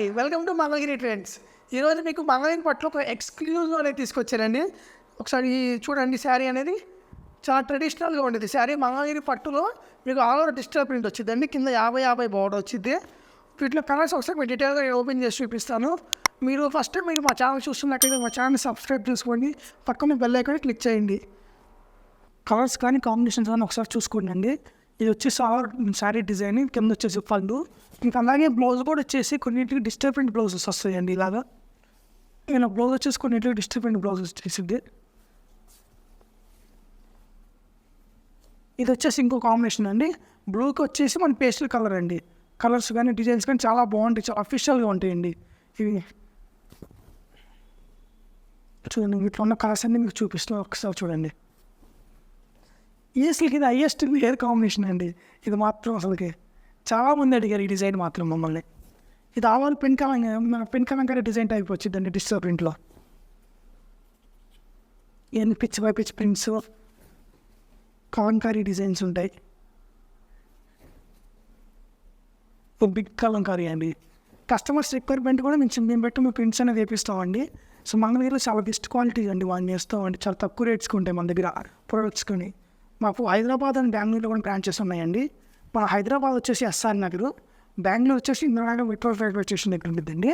Hi welcome to Mangalagiri trends. ఈరోజు మీకు మంగళగిరి పట్టులో ఒక ఎక్స్క్లూజివ్ అనేది తీసుకొచ్చారండి. ఒకసారి చూడండి, శారీ అనేది చాలా ట్రెడిషనల్గా ఉండేది. శారీ మంగళగిరి పట్టులో మీకు ఆల్ ఓవర్ డిజిటల్ ప్రింట్ వచ్చిందండి. కింద 50 బోర్డర్ వచ్చింది. వీటిలో కలర్స్ ఒకసారి మీరు డీటెయిల్గా ఓపెన్ చేసి చూపిస్తాను. మీరు ఫస్ట్ టైం మీరు మా ఛానల్ చూస్తున్నట్లయితే మా ఛానల్ సబ్స్క్రైబ్ చేసుకోండి, పక్కన బెల్ ఐకాన్ క్లిక్ చేయండి. కలర్స్ కానీ కాంబినేషన్స్ కానీ ఒకసారి చూసుకోండి అండి. ఇది వచ్చేసి ఆల్ శారీ డిజైన్, కింద వచ్చేసి పళ్ళు, ఇంకా అలాగే బ్లౌజ్ కూడా వచ్చేసి కొన్నింటికి డిజిటల్ ప్రింట్ బ్లౌజెస్ వస్తాయండి. ఇలాగా నేను బ్లౌజ్ వచ్చేసి కొన్నింటికి డిజిటల్ ప్రింట్ బ్లౌజెస్ వచ్చేసింది. ఇది వచ్చేసి ఇంకో కాంబినేషన్ అండి. బ్లూకి వచ్చేసి మన పేస్టల్ కలర్ అండి. కలర్స్ కానీ డిజైన్స్ కానీ చాలా బాగుంటాయి, చాలా అఫీషియల్గా ఉంటాయండి ఇవి. చూడండి, వీటిలో ఉన్న కలర్స్ అన్నీ మీకు చూపిస్తున్నాను, ఒకసారి చూడండి. అసలుకి ఇది హైయెస్ట్ హెయిర్ కాంబినేషన్ అండి. ఇది మాత్రం అసలుకి చాలామంది అడిగారు ఈ డిజైన్ మాత్రం మమ్మల్ని. ఇది ఆవాలు పెన్ కలంకారీ డిజైన్ టైప్ వచ్చిందండి డిజిటల్ ప్రింట్లో. ఇవన్నీ pitch by pitch prints, Kalamkari designs ఉంటాయి. బిగ్ కలంకారీ అండి. కస్టమర్స్ రిక్వైర్మెంట్ కూడా మేము పెట్టి ప్రింట్స్ అనేది వేపిస్తామండి. సో మంగళగిరిలో చాలా బెస్ట్ క్వాలిటీ అండి వాడిని వేస్తామండి. చాలా తక్కువ రేట్స్కి ఉంటాయి మన దగ్గర ప్రొడక్ట్స్ కొని. మాకు హైదరాబాద్ అండ్ బెంగళూరులో కూడా బ్రాంచెస్ ఉన్నాయండి. మన హైదరాబాద్ వచ్చేసి ఎస్ఆర్ నగర్, బెంగళూరు వచ్చేసి ఇంద్రానగర్ మెట్రో రైల్వే స్టేషన్ దగ్గర ఉంటుందండి.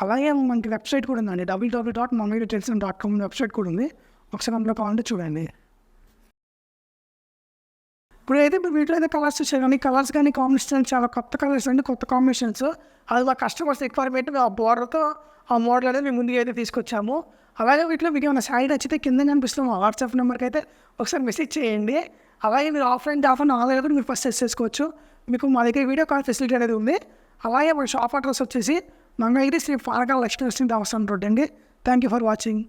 అలాగే మనకి వెబ్సైట్ కూడా ఉందండి, www.mangaliritrends.com వెబ్సైట్ కూడా ఉంది. ఒకసారి అందులో కావాలంటే చూడండి. ఇప్పుడు అయితే వీటిలో అయితే కలర్స్ వచ్చాయి, కానీ కలర్స్ కానీ కాంబినేషన్స్ చాలా కొత్త కలర్స్ అండి, కొత్త కాంబినేషన్స్. అది మా కస్టమర్స్ రిక్వైర్మెంట్ ఆ బోర్డర్తో ఆ మోడల్ అనేది మేము ముందుగా అయితే తీసుకొచ్చాము. అలాగే వీటిలో మీకు ఏమైనా శారీ నచ్చితే కింద కనిపిస్తున్న మా వాట్సాప్ నెంబర్కి అయితే ఒకసారి మెసేజ్ చేయండి. అలాగే మీరు ఆఫ్లైన్ ఆన్లైన్ కూడా మీరు ఫస్ట్ చేసుకోవచ్చు. మీకు మా దగ్గర వీడియో కాల్ ఫెసిలిటీ అనేది ఉంది. అలాగే మన షాప్ అడ్రస్ వచ్చేసి మంగళగిరి శ్రీ పానకాల లక్ష్మీ నరసింహ దేవస్థానం రోడ్ అండి. Thank you for watching.